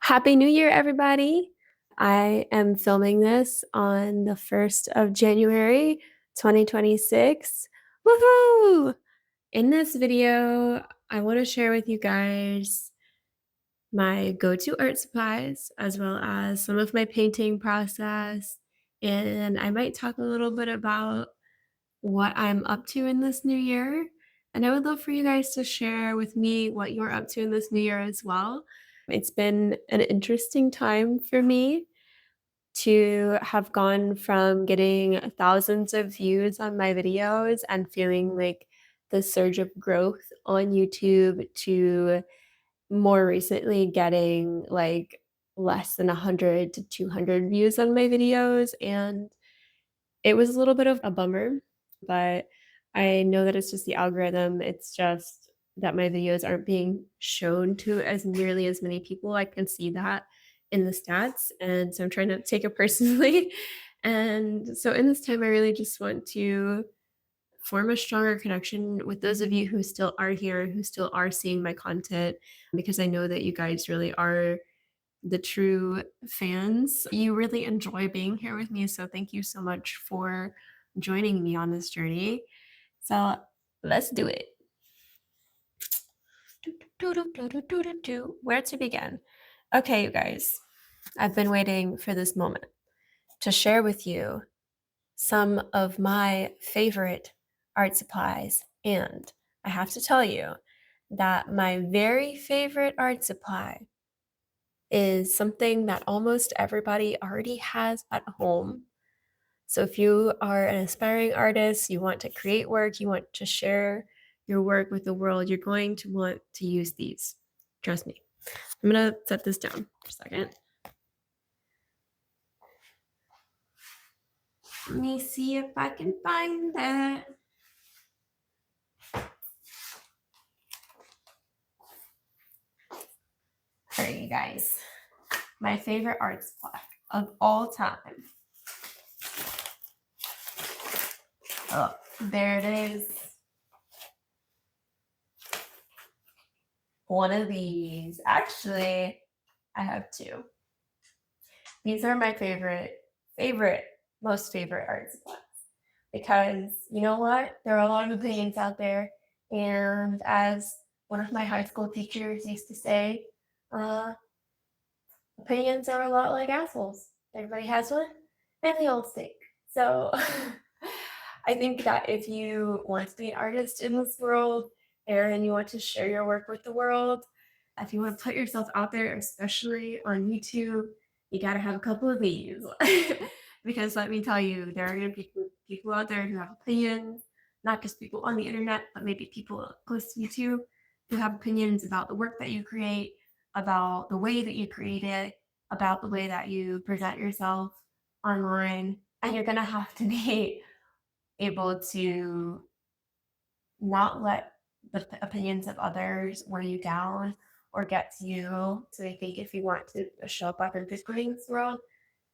Happy New Year, everybody. I am filming this on the 1st of January, 2026. Woohoo! In this video, I want to share with you guys my go-to art supplies as well as some of my painting process. And I might talk a little bit about what I'm up to in this new year. And I would love for you guys to share with me what you're up to in this new year as well. It's been an interesting time for me to have gone from getting thousands of views on my videos and feeling like the surge of growth on YouTube to more recently getting like less than 100 to 200 views on my videos. And it was a little bit of a bummer, but I know that it's just the algorithm. It's just that my videos aren't being shown to as nearly as many people. I can see that in the stats, and so I'm trying not to take it personally. And so in this time, I really just want to form a stronger connection with those of you who still are here, who still are seeing my content, because I know that you guys really are the true fans. You really enjoy being here with me, so thank you so much for joining me on this journey. So let's do it. Where to begin? Okay, you guys, I've been waiting for this moment to share with you some of my favorite art supplies. And I have to tell you that my very favorite art supply is something that almost everybody already has at home. So if you are an aspiring artist, you want to create work, you want to share your work with the world, you're going to want to use these. Trust me. I'm going to set this down for a second. Let me see if I can find that. All right, you guys. My favorite art supply of all time. Oh, there it is. One of these. Actually, I have two. These are my most favorite art supplies. Because you know what? There are a lot of opinions out there. And as one of my high school teachers used to say, opinions are a lot like assholes. Everybody has one, and they all stink. So I think that if you want to be an artist in this world and you want to share your work with the world, if you want to put yourself out there, especially on YouTube, you got to have a couple of these. Because let me tell you, there are going to be people out there who have opinions, not just people on the internet, but maybe people close to you too, who have opinions about the work that you create, about the way that you create it, about the way that you present yourself online. And you're going to have to be able to not let the opinions of others wear you down or get to you. So I think if you want to show up authentically in this world,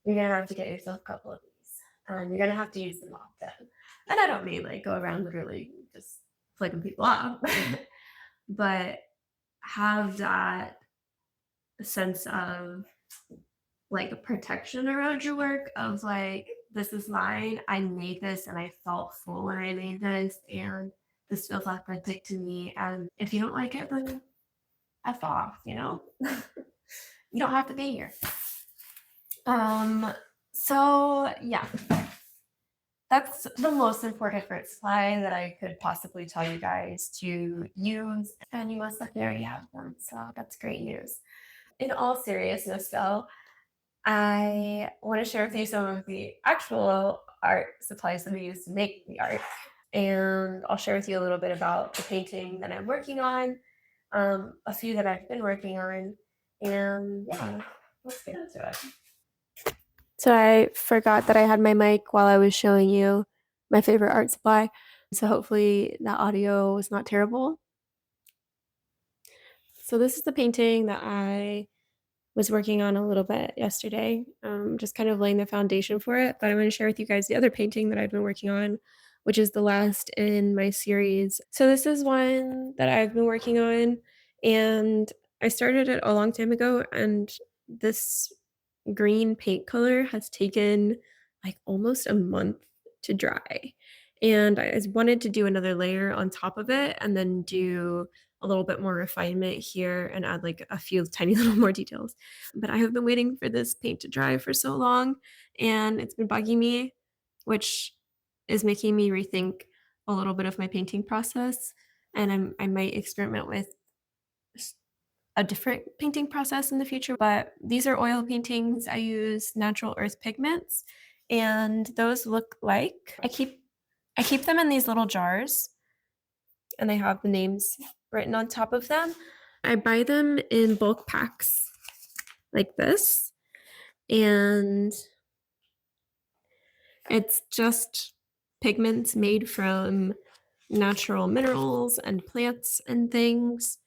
you're going to have to get yourself a couple of these. And you're going to have to use them often. And I don't mean like go around literally just flicking people off, but have that sense of like a protection around your work of like, this is mine. I made this and I felt full when I made this, and this feels authentic to me. And if you don't like it, then F off, you know? You don't have to be here. So yeah. That's the most important fruit supply that I could possibly tell you guys to use. And you must already have them, so that's great news. In all seriousness though, I want to share with you some of the actual art supplies that we use to make the art. And I'll share with you a little bit about the painting that I'm working on, a few that I've been working on, and yeah, let's get into it. So I forgot that I had my mic while I was showing you my favorite art supply. So hopefully that audio was not terrible. So this is the painting that I was working on a little bit yesterday, just kind of laying the foundation for it. But I'm going to share with you guys the other painting that I've been working on, which is the last in my series. So this is one that I've been working on, and I started it a long time ago, and This green paint color has taken like almost a month to dry. And I wanted to do another layer on top of it and then do a little bit more refinement here and add like a few tiny little more details. But I have been waiting for this paint to dry for so long and it's been bugging me, which is making me rethink a little bit of my painting process. And I might experiment with a different painting process in the future, but these are oil paintings. I use natural earth pigments, and those look like I keep them in these little jars, and they have the names written on top of them. I buy them in bulk packs like this, and it's just pigments made from natural minerals and plants and things.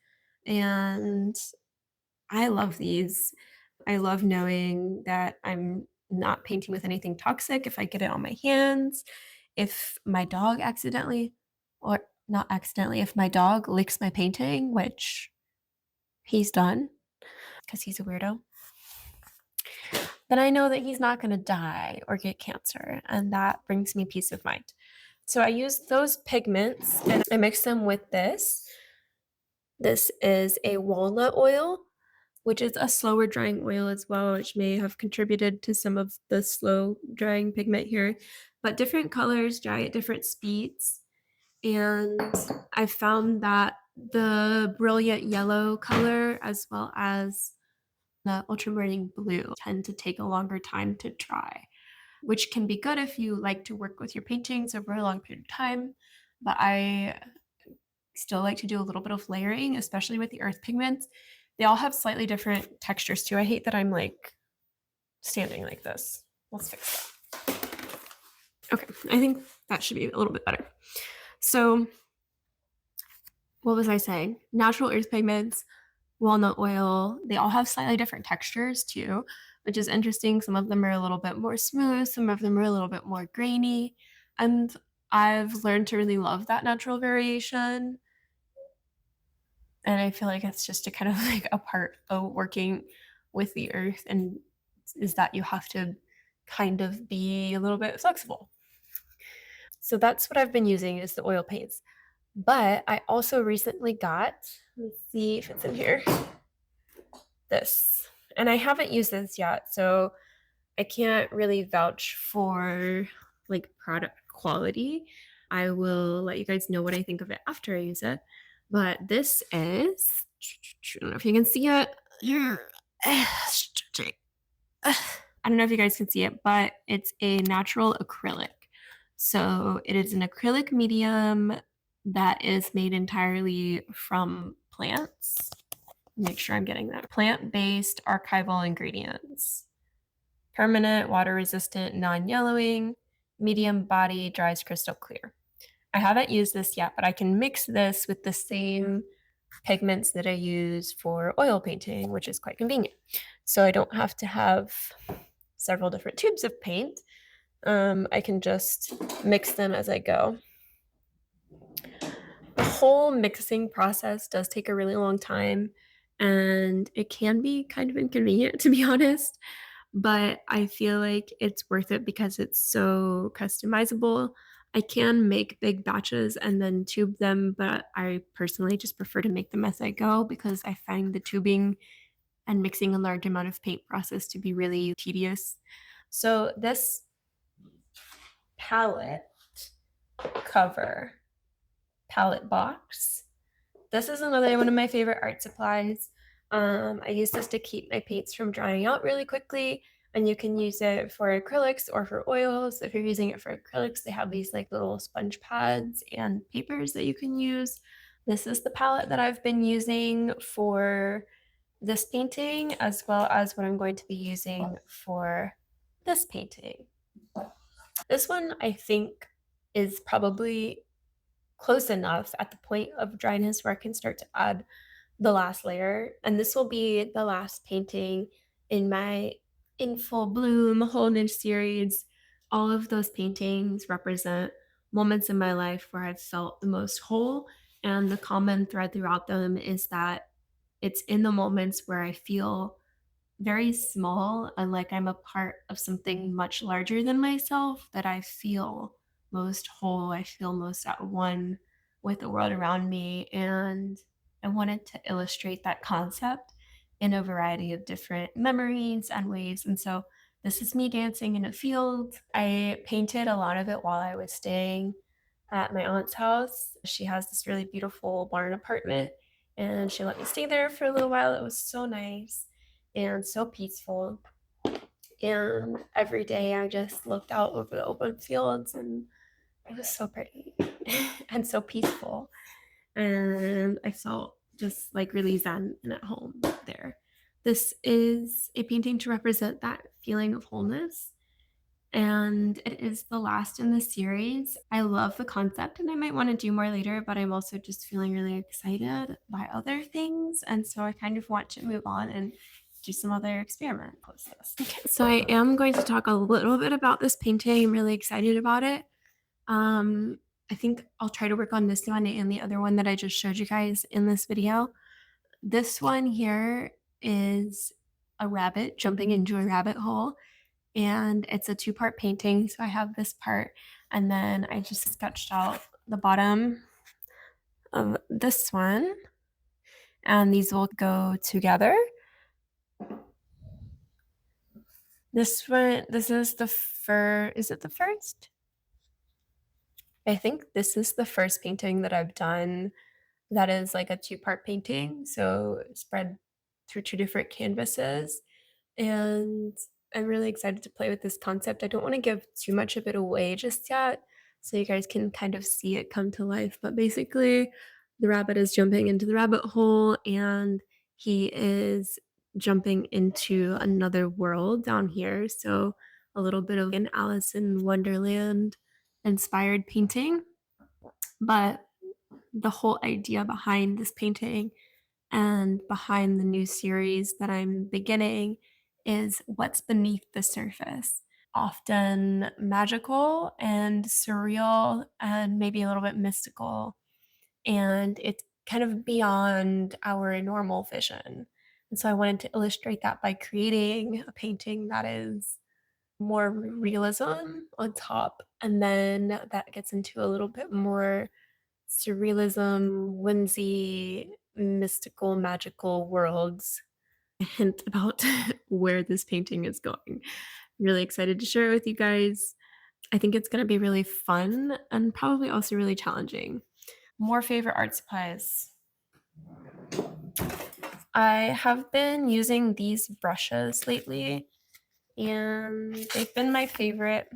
And I love these. I love knowing that I'm not painting with anything toxic if I get it on my hands. If my dog accidentally, or not accidentally, if my dog licks my painting, which he's done because he's a weirdo, then I know that he's not going to die or get cancer. And that brings me peace of mind. So I use those pigments and I mix them with this. This is a walnut oil, which is a slower drying oil as well, which may have contributed to some of the slow drying pigment here. But different colors dry at different speeds. And I found that the brilliant yellow color as well as the ultramarine blue tend to take a longer time to dry, which can be good if you like to work with your paintings over a long period of time. But I still like to do a little bit of layering, especially with the earth pigments. They all have slightly different textures too. I hate that I'm like standing like this. Let's fix that. Okay, I think that should be a little bit better. So what was I saying? Natural earth pigments, walnut oil, they all have slightly different textures too, which is interesting. Some of them are a little bit more smooth, some of them are a little bit more grainy. And I've learned to really love that natural variation. And I feel like it's just a kind of like a part of working with the earth, and is that you have to kind of be a little bit flexible. So that's what I've been using is the oil paints. But I also recently got, let's see if it's in here, this. And I haven't used this yet, so I can't really vouch for like product quality. I will let you guys know what I think of it after I use it. But this is, I don't know if you can see it. I don't know if you guys can see it, but it's a natural acrylic. So it is an acrylic medium that is made entirely from plants. Make sure I'm getting that. Plant-based archival ingredients. Permanent, water-resistant, non-yellowing, medium body, dries crystal clear. I haven't used this yet, but I can mix this with the same pigments that I use for oil painting, which is quite convenient. So I don't have to have several different tubes of paint. I can just mix them as I go. The whole mixing process does take a really long time, and it can be kind of inconvenient, to be honest, but I feel like it's worth it because it's so customizable. I can make big batches and then tube them, but I personally just prefer to make them as I go because I find the tubing and mixing a large amount of paint process to be really tedious. So this palette cover, palette box, this is another one of my favorite art supplies. I use this to keep my paints from drying out really quickly, and you can use it for acrylics or for oils. If you're using it for acrylics, they have these like little sponge pads and papers that you can use. This is the palette that I've been using for this painting, as well as what I'm going to be using for this painting. This one, I think, is probably close enough at the point of dryness where I can start to add the last layer. And this will be the last painting in my In Full Bloom Wholeness series. All of those paintings represent moments in my life where I've felt the most whole. And the common thread throughout them is that it's in the moments where I feel very small and like I'm a part of something much larger than myself, that I feel most whole. I feel most at one with the world around me. And I wanted to illustrate that concept in a variety of different memories and ways. And so this is me dancing in a field. I painted a lot of it while I was staying at my aunt's house. She has this really beautiful barn apartment, and she let me stay there for a little while. It was so nice and so peaceful. And every day I just looked out over the open fields, and it was so pretty and so peaceful. And I felt just like really zen and at home there. This is a painting to represent that feeling of wholeness, and it is the last in the series. I love the concept and I might want to do more later, but I'm also just feeling really excited by other things. And so I kind of want to move on and do some other experiment post this. Okay, so I am going to talk a little bit about this painting. I'm really excited about it. I think I'll try to work on this one and the other one that I just showed you guys in this video. This one here is a rabbit jumping into a rabbit hole, and it's a two-part painting. So I have this part, and then I just sketched out the bottom of this one, and these will go together. This one, this is the first, is it the first? I think this is the first painting that I've done that is like a two-part painting, so spread through two different canvases. And I'm really excited to play with this concept. I don't want to give too much of it away just yet, so you guys can kind of see it come to life. But basically, the rabbit is jumping into the rabbit hole, and he is jumping into another world down here. So a little bit of an Alice in Wonderland inspired painting. But the whole idea behind this painting and behind the new series that I'm beginning is what's beneath the surface. Often magical and surreal and maybe a little bit mystical. And it's kind of beyond our normal vision. And so I wanted to illustrate that by creating a painting that is more realism on top. And then that gets into a little bit more surrealism, whimsy, mystical, magical worlds. A hint about where this painting is going. Really excited to share it with you guys. I think it's going to be really fun and probably also really challenging. More favorite art supplies. I have been using these brushes lately, and they've been my favorite.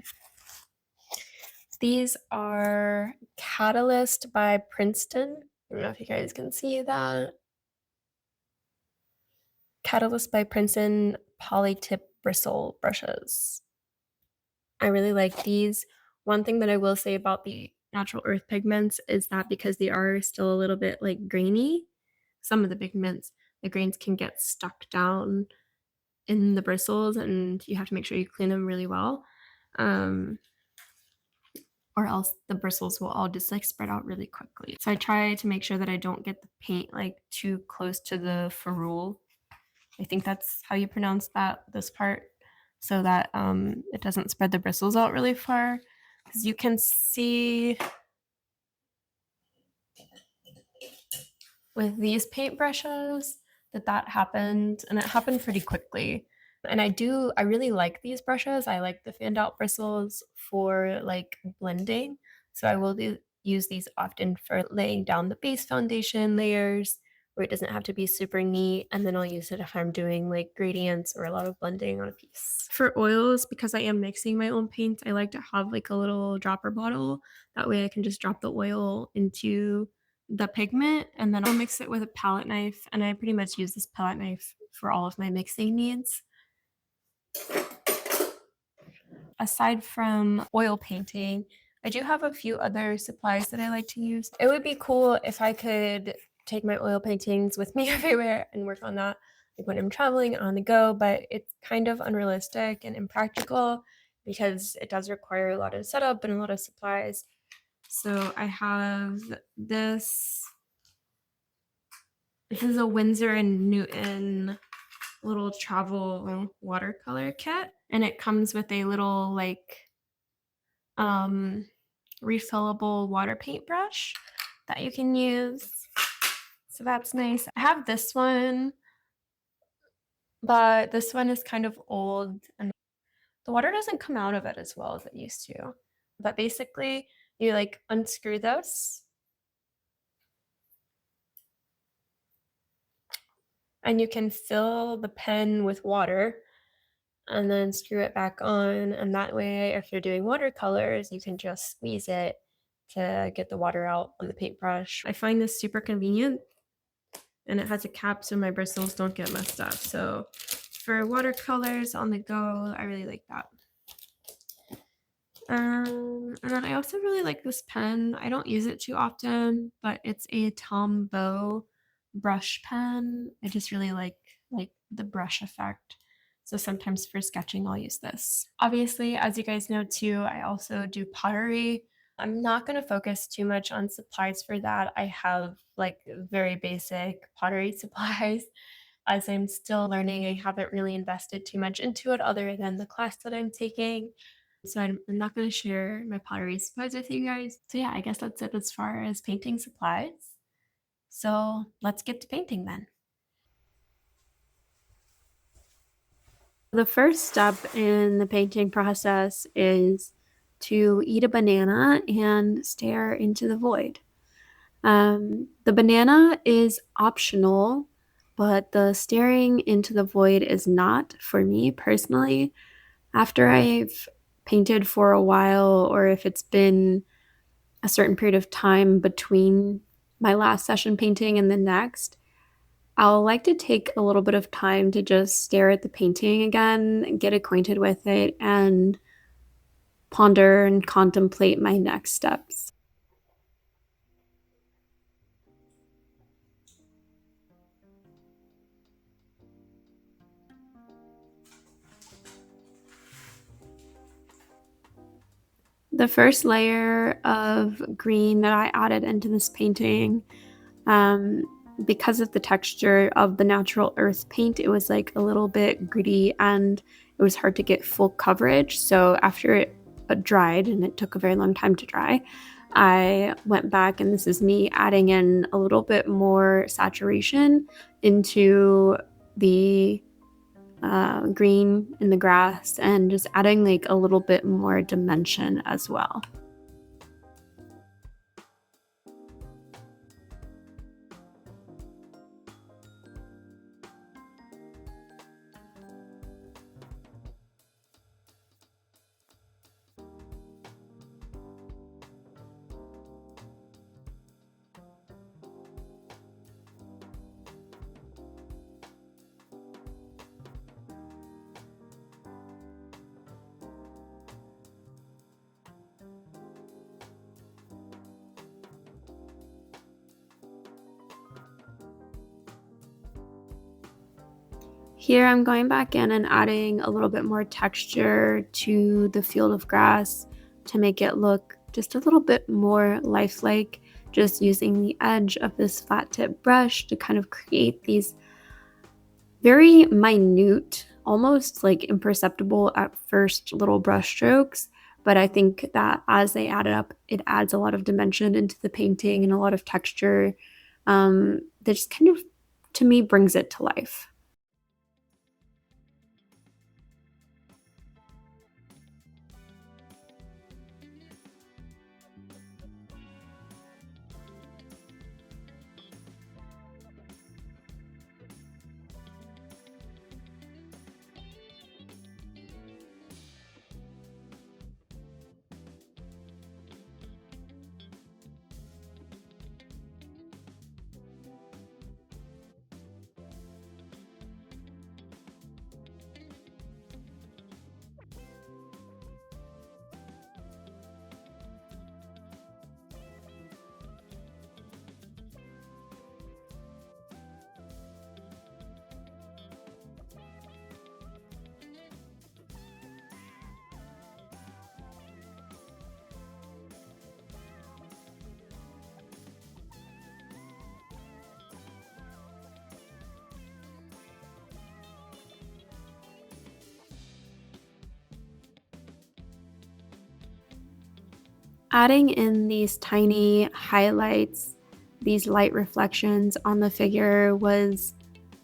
These are Catalyst by Princeton. I don't know if you guys can see that. Catalyst by Princeton Polytip Bristle brushes. I really like these. One thing that I will say about the natural earth pigments is that because they are still a little bit like grainy, some of the pigments, the grains can get stuck down in the bristles, and you have to make sure you clean them really well. Or else the bristles will all just like spread out really quickly. So I try to make sure that I don't get the paint like too close to the ferrule. I think that's how you pronounce that, this part, so that it doesn't spread the bristles out really far. Because you can see with these paintbrushes that happened, and it happened pretty quickly. And I really like these brushes. I like the fanned out bristles for like blending. So I will use these often for laying down the base foundation layers where it doesn't have to be super neat. And then I'll use it if I'm doing like gradients or a lot of blending on a piece. For oils, because I am mixing my own paint, I like to have like a little dropper bottle. That way I can just drop the oil into the pigment, and then I'll mix it with a palette knife. And I pretty much use this palette knife for all of my mixing needs. Aside from oil painting, I do have a few other supplies that I like to use. It would be cool if I could take my oil paintings with me everywhere and work on that, like when I'm traveling on the go, but it's kind of unrealistic and impractical because it does require a lot of setup and a lot of supplies. So I have this. This is a Winsor & Newton little travel watercolor kit, and it comes with a little like um refillable water paintbrush that you can use. So that's nice. I have this one, but this one is kind of old and the water doesn't come out of it as well as it used to. But basically, you like unscrew this and you can fill the pen with water and then screw it back on. And that way, if you're doing watercolors, you can just squeeze it to get the water out on the paintbrush. I find this super convenient and it has a cap so my bristles don't get messed up. So for watercolors on the go, I really like that. And then I also really like this pen. I don't use it too often, but it's a Tombow brush pen. I just really like the brush effect. So sometimes for sketching, I'll use this. Obviously, as you guys know too, I also do pottery. I'm not going to focus too much on supplies for that. I have like very basic pottery supplies. As I'm still learning, I haven't really invested too much into it other than the class that I'm taking. So I'm not going to share my pottery supplies with you guys. So yeah, I guess that's it as far as painting supplies. So let's get to painting then. The first step in the painting process is to eat a banana and stare into the void. The banana is optional, but the staring into the void is not for me personally. After I've painted for a while, or if it's been a certain period of time between my last session painting and the next, I'll like to take a little bit of time to just stare at the painting again, get acquainted with it, and ponder and contemplate my next steps. The first layer of green that I added into this painting, um, because of the texture of the natural earth paint, it was like a little bit gritty and it was hard to get full coverage. So after it dried, and it took a very long time to dry, I went back, and this is me adding in a little bit more saturation into the green in the grass and just adding like a little bit more dimension as well. Here I'm going back in and adding a little bit more texture to the field of grass to make it look just a little bit more lifelike, just using the edge of this flat tip brush to kind of create these very minute, almost like imperceptible at first little brush strokes. But I think that as they add it up, it adds a lot of dimension into the painting and a lot of texture that just kind of, to me, brings it to life. Adding in these tiny highlights, these light reflections on the figure was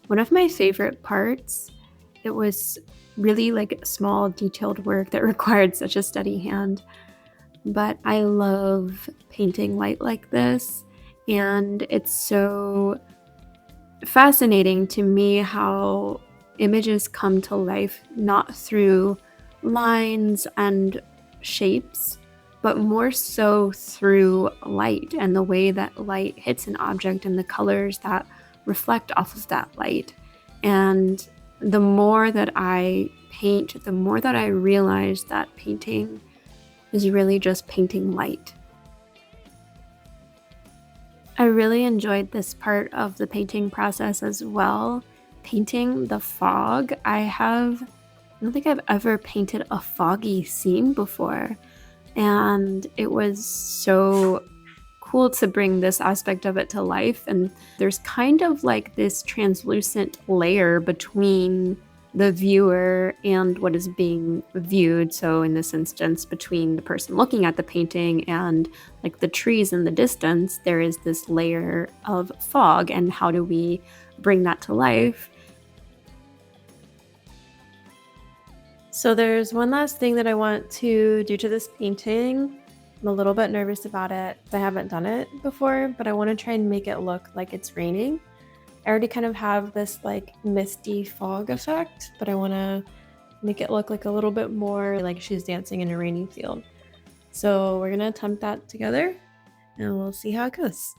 one of my favorite parts. It was really like small detailed work that required such a steady hand, but I love painting light like this, and it's so fascinating to me how images come to life not through lines and shapes, but more so through light and the way that light hits an object and the colors that reflect off of that light. And the more that I paint, the more that I realize that painting is really just painting light. I really enjoyed this part of the painting process as well. Painting the fog. I don't think I've ever painted a foggy scene before, and it was so cool to bring this aspect of it to life. And there's kind of like this translucent layer between the viewer and what is being viewed. So in this instance, between the person looking at the painting and like the trees in the distance, there is this layer of fog. And how do we bring that to life? So there's one last thing that I want to do to this painting. I'm a little bit nervous about it. I haven't done it before, but I want to try and make it look like it's raining. I already kind of have this like misty fog effect, but I want to make it look like a little bit more like she's dancing in a rainy field. So we're going to attempt that together and we'll see how it goes.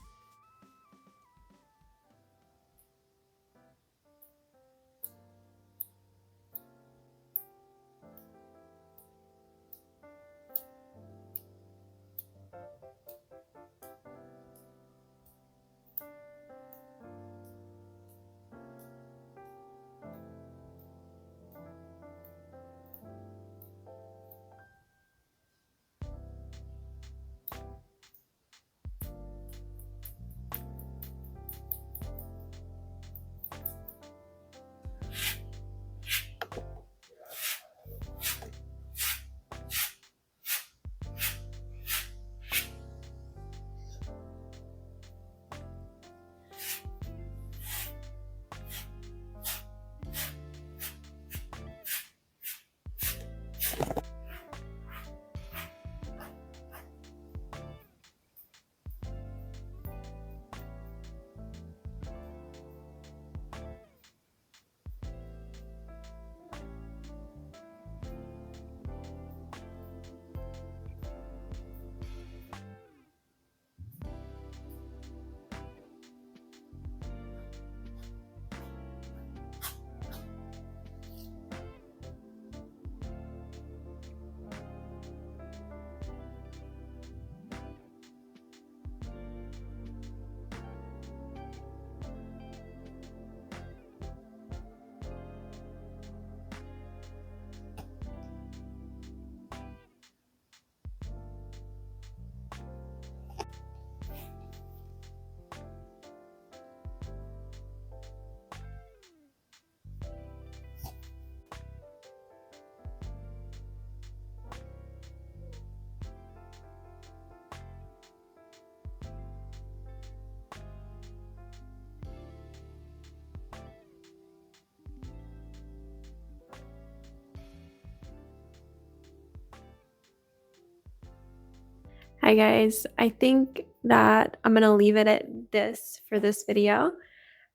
Hi guys, I think that I'm gonna leave it at this for this video.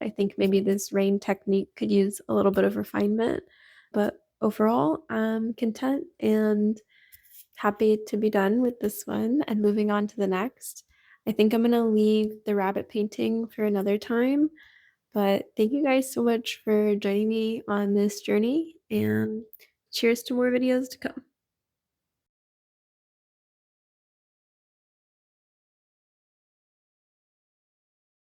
I think maybe this rain technique could use a little bit of refinement, but overall, I'm content and happy to be done with this one and moving on to the next. I think I'm gonna leave the rabbit painting for another time, but thank you guys so much for joining me on this journey and cheers to more videos to come.